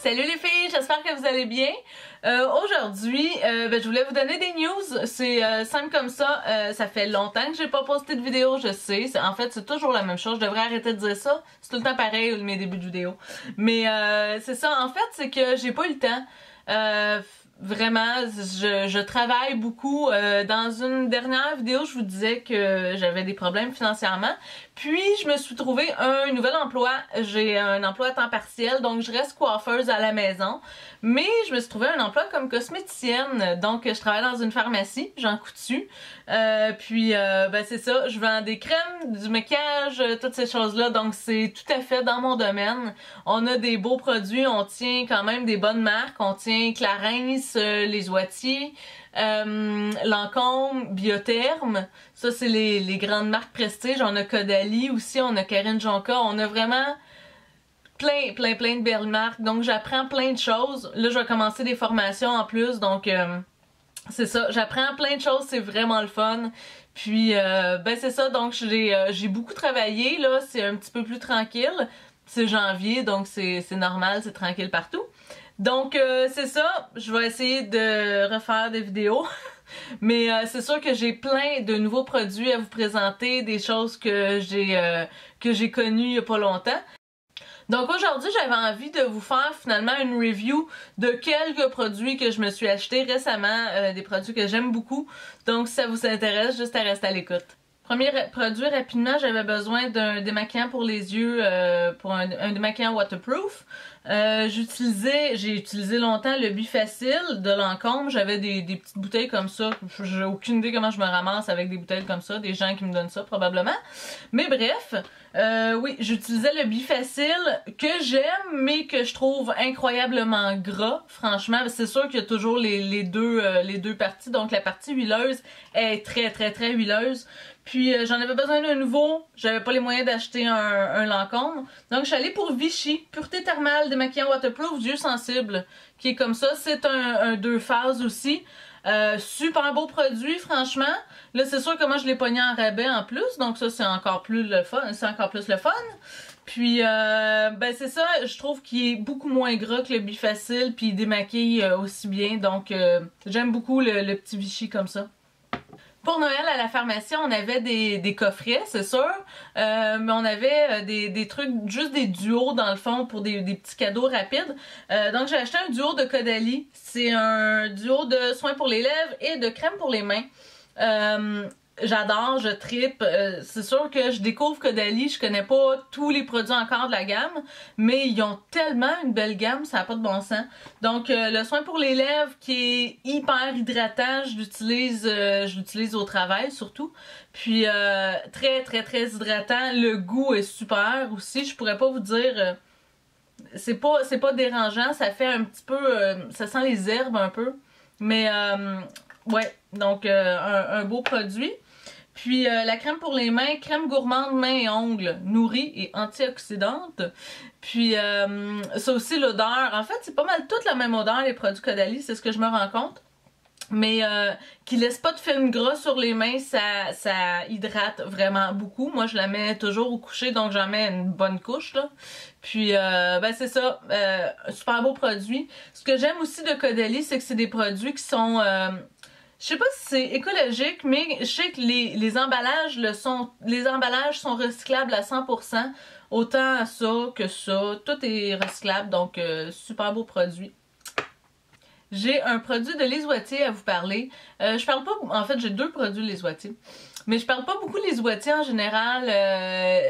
Salut les filles, j'espère que vous allez bien. Aujourd'hui, je voulais vous donner des news. C'est simple comme ça. Ça fait longtemps que j'ai pas posté de vidéo, je sais. En fait, c'est toujours la même chose. Je devrais arrêter de dire ça. C'est tout le temps pareil mes débuts de vidéo. Mais c'est ça. En fait, c'est que j'ai pas eu le temps. Vraiment, je travaille beaucoup. Dans une dernière vidéo, je vous disais que j'avais des problèmes financièrement. Puis, je me suis trouvé un nouvel emploi. J'ai un emploi à temps partiel, donc je reste coiffeuse à la maison. Mais je me suis trouvé un emploi comme cosméticienne. Donc, je travaille dans une pharmacie, j'en coutu. C'est ça, je vends des crèmes, du maquillage, toutes ces choses-là. Donc, c'est tout à fait dans mon domaine. On a des beaux produits, on tient quand même des bonnes marques. On tient Clarins, les Oitiers, Lancôme, Biotherme. Ça, c'est les grandes marques prestige. On a Caudalie aussi, on a Karine Jonca. On a vraiment plein de belles marques. Donc, j'apprends plein de choses. Là, je vais commencer des formations en plus. Donc, c'est ça. J'apprends plein de choses. C'est vraiment le fun. Puis, c'est ça. Donc, j'ai beaucoup travaillé. Là, c'est un petit peu plus tranquille. C'est janvier, donc c'est normal. C'est tranquille partout. Donc, c'est ça. Je vais essayer de refaire des vidéos. Mais c'est sûr que j'ai plein de nouveaux produits à vous présenter, des choses que j'ai connues il y a pas longtemps. Donc aujourd'hui, j'avais envie de vous faire finalement une review de quelques produits que je me suis achetés récemment, des produits que j'aime beaucoup. Donc si ça vous intéresse, juste à rester à l'écoute. Premier produit rapidement, j'avais besoin d'un démaquillant pour les yeux, pour un démaquillant waterproof. J'ai utilisé longtemps le Bifacil de Lancôme. J'avais des petites bouteilles comme ça. J'ai aucune idée comment je me ramasse avec des bouteilles comme ça. Des gens qui me donnent ça probablement. Mais bref, oui, j'utilisais le Bifacil que j'aime, mais que je trouve incroyablement gras. Franchement, c'est sûr qu'il y a toujours les deux parties. Donc la partie huileuse est très huileuse. Puis j'en avais besoin d'un nouveau, j'avais pas les moyens d'acheter un Lancôme. Donc je suis allée pour Vichy, pureté thermale démaquillant waterproof, yeux sensibles, qui est comme ça. C'est un 2 phases aussi. Super beau produit, franchement. Là, c'est sûr que moi je l'ai pogné en rabais en plus, donc ça c'est encore plus le fun. Puis c'est ça, je trouve qu'il est beaucoup moins gras que le Bifacil, puis il démaquille aussi bien. Donc j'aime beaucoup le petit Vichy comme ça. Pour Noël à la pharmacie, on avait des coffrets, c'est sûr, mais on avait des trucs, juste des duos dans le fond pour des petits cadeaux rapides. Donc j'ai acheté un duo de Caudalie. C'est un duo de soins pour les lèvres et de crème pour les mains. J'adore, je trippe. C'est sûr que je découvre Caudalie, je connais pas tous les produits encore de la gamme, mais ils ont tellement une belle gamme, ça n'a pas de bon sens. Donc le soin pour les lèvres qui est hyper hydratant, je l'utilise au travail surtout. Puis très hydratant, le goût est super aussi, je pourrais pas vous dire c'est pas dérangeant, ça fait un petit peu ça sent les herbes un peu. Mais ouais, donc un beau produit. Puis la crème pour les mains, crème gourmande mains et ongles, nourrie et antioxydante. Puis ça aussi l'odeur, en fait c'est pas mal toute la même odeur les produits Caudalie, c'est ce que je me rends compte. Mais qui laisse pas de film gras sur les mains, ça hydrate vraiment beaucoup. Moi je la mets toujours au coucher, donc j'en mets une bonne couche là. Puis c'est ça, un super beau produit. Ce que j'aime aussi de Caudalie, c'est que c'est des produits qui sont je sais pas si c'est écologique, mais je sais que les emballages les emballages sont recyclables à 100%. Autant ça que ça. Tout est recyclable, donc super beau produit. J'ai un produit de Les Oitiers à vous parler. Je parle pas, en fait j'ai deux produits Les Oitiers. Mais je parle pas beaucoup Les Oitiers en général.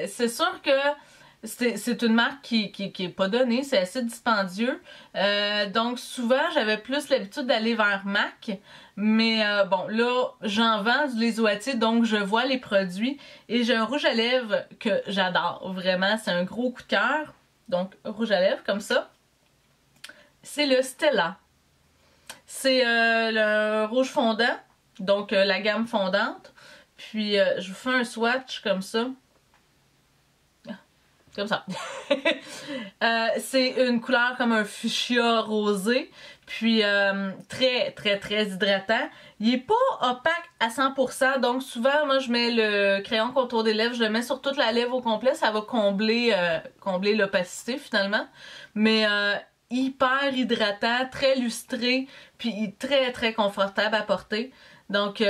C'est sûr que c'est une marque qui est pas donnée, c'est assez dispendieux. Donc souvent j'avais plus l'habitude d'aller vers MAC. Mais bon, là, j'en vends du Les Oitiers, donc je vois les produits. Et j'ai un rouge à lèvres que j'adore, vraiment, c'est un gros coup de cœur. Donc, rouge à lèvres, comme ça. C'est le Stella. C'est le rouge fondant, donc la gamme fondante. Puis, je vous fais un swatch comme ça. Comme ça. C'est une couleur comme un fuchsia rosé. Puis très hydratant. Il est pas opaque à 100%. Donc souvent moi je mets le crayon contour des lèvres. Je le mets sur toute la lèvre au complet. Ça va combler l'opacité finalement. Mais hyper hydratant, très lustré, puis très très confortable à porter. Donc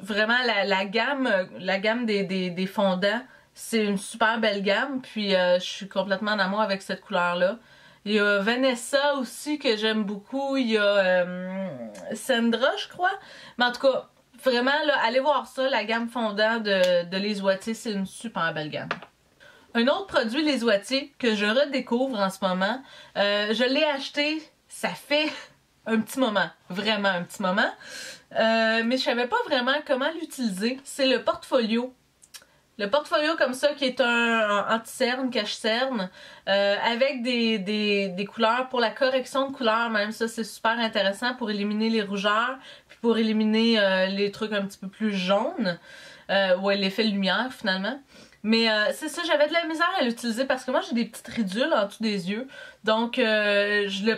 vraiment la gamme des fondants, c'est une super belle gamme, puis je suis complètement en amour avec cette couleur-là. Il y a Vanessa aussi que j'aime beaucoup, il y a Sandra je crois, mais en tout cas, vraiment là, allez voir ça, la gamme fondant de Les Wattiers, c'est une super belle gamme. Un autre produit Les Wattiers que je redécouvre en ce moment, je l'ai acheté, ça fait un petit moment, vraiment un petit moment, mais je savais pas vraiment comment l'utiliser. C'est le portfolio. Le portfolio comme ça qui est un anti-cerne, cache-cerne, avec des couleurs pour la correction de couleurs même. Ça c'est super intéressant pour éliminer les rougeurs, puis pour éliminer les trucs un petit peu plus jaunes, ouais, l'effet lumière finalement. Mais c'est ça, j'avais de la misère à l'utiliser parce que moi j'ai des petites ridules en dessous des yeux. Donc je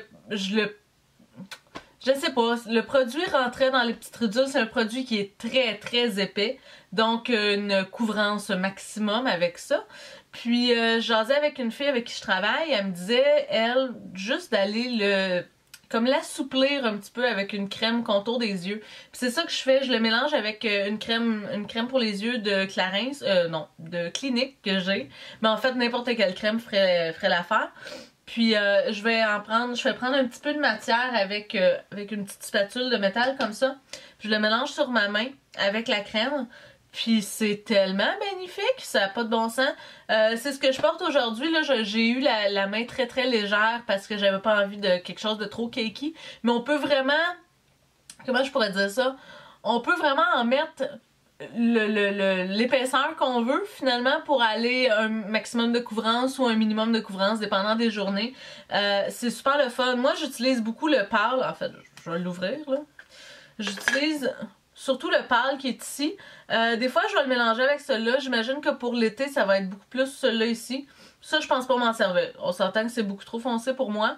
sais pas, le produit rentrait dans les petites ridules, c'est un produit qui est très très épais. Donc une couvrance maximum avec ça. Puis jasais avec une fille avec qui je travaille, elle me disait, elle, juste d'aller comme l'assouplir un petit peu avec une crème contour des yeux. Puis c'est ça que je fais, je le mélange avec une crème pour les yeux de Clarins, non, de Clinique que j'ai. Mais en fait, n'importe quelle crème ferait l'affaire. Puis je vais prendre un petit peu de matière avec une petite spatule de métal comme ça. Je le mélange sur ma main avec la crème. Puis c'est tellement magnifique, ça n'a pas de bon sens. C'est ce que je porte aujourd'hui. Là, j'ai eu la main très très légère parce que j'avais pas envie de quelque chose de trop cakey. Mais on peut vraiment, comment je pourrais dire ça? On peut vraiment en mettre l'épaisseur qu'on veut finalement pour aller un maximum de couvrance ou un minimum de couvrance dépendant des journées. C'est super le fun. Moi j'utilise beaucoup le pâle, en fait je vais l'ouvrir là. J'utilise surtout le pâle qui est ici. Des fois je vais le mélanger avec celui-là. J'imagine que pour l'été ça va être beaucoup plus celui-là ici. Ça je pense pas m'en servir. On s'entend que c'est beaucoup trop foncé pour moi.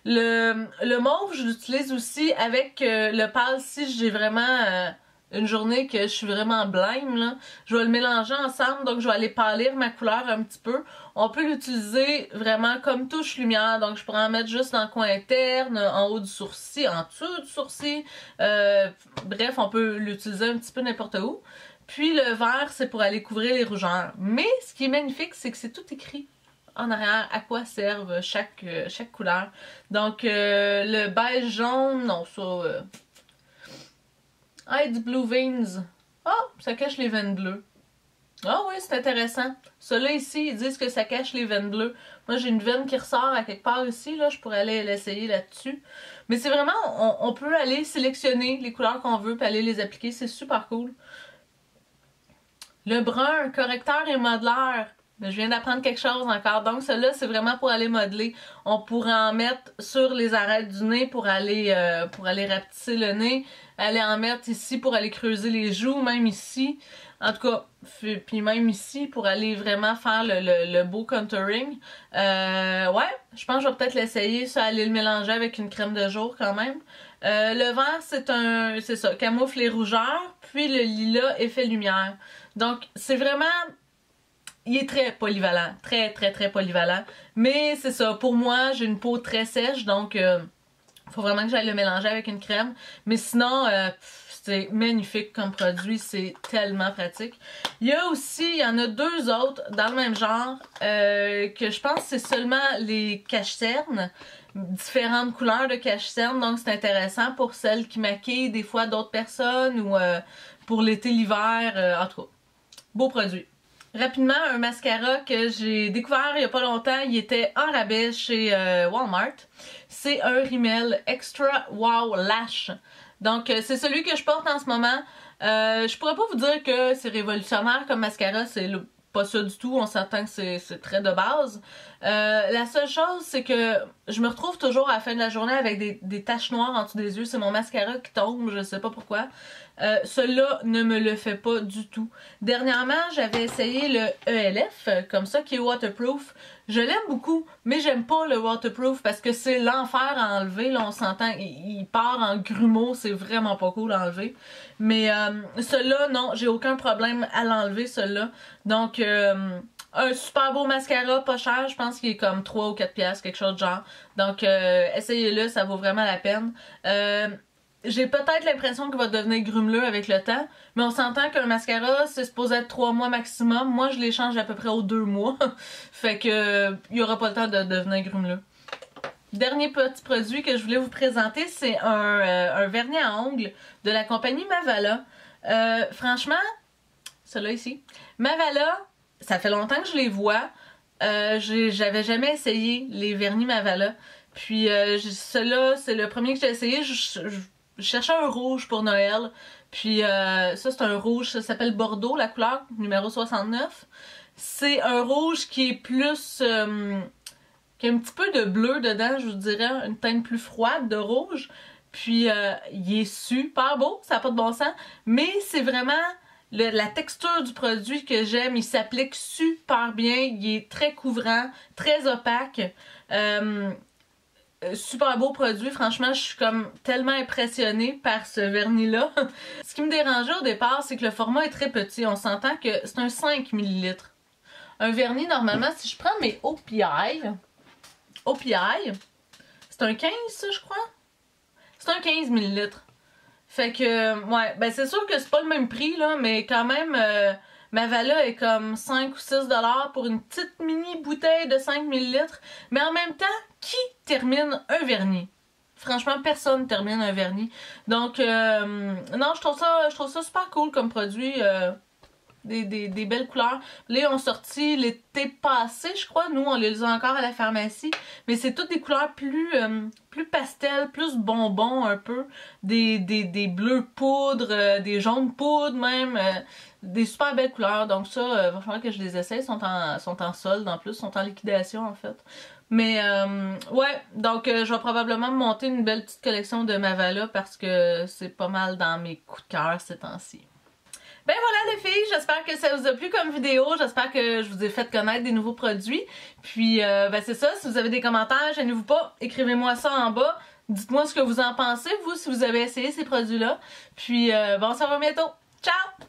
Le mauve je l'utilise aussi avec le pâle si j'ai vraiment une journée que je suis vraiment blême, là, je vais le mélanger ensemble, donc je vais aller pâlir ma couleur un petit peu. On peut l'utiliser vraiment comme touche lumière, donc je pourrais en mettre juste dans le coin interne, en haut du sourcil, en dessous du sourcil. Bref, on peut l'utiliser un petit peu n'importe où. Puis le vert, c'est pour aller couvrir les rougeurs. Mais ce qui est magnifique, c'est que c'est tout écrit en arrière à quoi servent chaque couleur. Donc le beige jaune, non ça... Ah, du Blue Veins. Ah, ça cache les veines bleues. Ah oui, c'est intéressant. Ceux-là ici, ils disent que ça cache les veines bleues. Moi, j'ai une veine qui ressort à quelque part ici, là. Je pourrais aller l'essayer là-dessus. Mais c'est vraiment, on peut aller sélectionner les couleurs qu'on veut puis aller les appliquer. C'est super cool. Le brun, correcteur et modeleur. Je viens d'apprendre quelque chose encore. Donc, celui-là, c'est vraiment pour aller modeler. On pourrait en mettre sur les arêtes du nez pour aller rapetisser le nez. Aller en mettre ici pour aller creuser les joues, même ici. En tout cas, puis même ici pour aller vraiment faire le beau contouring. Ouais, je pense que je vais peut-être l'essayer, ça, aller le mélanger avec une crème de jour quand même. Le vert, c'est ça, camoufle les rougeurs. Puis le lilas, effet lumière. Donc, c'est vraiment... Il est très polyvalent, très très très polyvalent. Mais c'est ça, pour moi, j'ai une peau très sèche, donc faut vraiment que j'aille le mélanger avec une crème. Mais sinon, c'est magnifique comme produit, c'est tellement pratique. Il y en a deux autres dans le même genre, que je pense que c'est seulement les cache-cernes. Différentes couleurs de cache-cernes, donc c'est intéressant pour celles qui maquillent des fois d'autres personnes ou pour l'été, l'hiver, en tout cas. Beau produit. Rapidement, un mascara que j'ai découvert il y a pas longtemps, il était en rabais chez Walmart. C'est un Rimmel Extra Wow Lash. Donc c'est celui que je porte en ce moment. Je pourrais pas vous dire que c'est révolutionnaire comme mascara, c'est pas ça du tout, on s'entend que c'est très de base. La seule chose, c'est que je me retrouve toujours à la fin de la journée avec des taches noires en dessous des yeux. C'est mon mascara qui tombe, je sais pas pourquoi. Celui-là ne me le fait pas du tout. Dernièrement, j'avais essayé le ELF, comme ça, qui est waterproof. Je l'aime beaucoup, mais j'aime pas le waterproof parce que c'est l'enfer à enlever. Là, on s'entend, il part en grumeaux, c'est vraiment pas cool à enlever. Mais celui-là, non, j'ai aucun problème à l'enlever, celui-là. Donc, un super beau mascara, pas cher, je pense qu'il est comme 3 ou 4 piastres, quelque chose de genre. Donc essayez-le, ça vaut vraiment la peine. J'ai peut-être l'impression qu'il va devenir grumeleux avec le temps, mais on s'entend qu'un mascara, c'est supposé être 3 mois maximum. Moi, je l'échange à peu près aux 2 mois. Fait que il y aura pas le temps de devenir grumeleux. Dernier petit produit que je voulais vous présenter, c'est un vernis à ongles de la compagnie Mavala. Franchement, celui-là ici, Mavala, ça fait longtemps que je les vois. J'avais jamais essayé les vernis Mavala. Puis celui-là, c'est le premier que j'ai essayé. Je cherchais un rouge pour Noël. Puis ça, c'est un rouge, ça s'appelle Bordeaux, la couleur, numéro 69. C'est un rouge qui est plus... qui a un petit peu de bleu dedans, je vous dirais, une teinte plus froide de rouge. Puis il est super beau, ça n'a pas de bon sens. Mais c'est vraiment la texture du produit que j'aime. Il s'applique super bien, il est très couvrant, très opaque. Super beau produit, franchement je suis comme tellement impressionnée par ce vernis là. Ce qui me dérangeait au départ, c'est que le format est très petit. On s'entend que c'est un 5 ml. Un vernis, normalement, si je prends mes OPI, c'est un 15 ça je crois? C'est un 15 ml. Fait que, ouais, ben c'est sûr que c'est pas le même prix là, mais quand même... Mavala est comme 5 ou 6 $ pour une petite mini bouteille de 5 ml. Mais en même temps, qui termine un vernis? Franchement, personne termine un vernis. Donc, non, je trouve ça super cool comme produit. Des belles couleurs. Là, ils ont sorti l'été passé, je crois. Nous, on les a encore à la pharmacie. Mais c'est toutes des couleurs plus pastel, plus bonbons un peu. Des bleus poudre, des jaunes poudre même. Des super belles couleurs. Donc ça, va falloir que je les essaye. Ils sont en solde en plus. Ils sont en liquidation en fait. Mais ouais, donc je vais probablement monter une belle petite collection de Mavala parce que c'est pas mal dans mes coups de cœur ces temps-ci. Ben voilà les filles, j'espère que ça vous a plu comme vidéo, j'espère que je vous ai fait connaître des nouveaux produits. Puis ben c'est ça, si vous avez des commentaires, gênez-vous pas, écrivez-moi ça en bas. Dites-moi ce que vous en pensez, vous, si vous avez essayé ces produits-là. Puis bon, on se revoit bientôt. Ciao!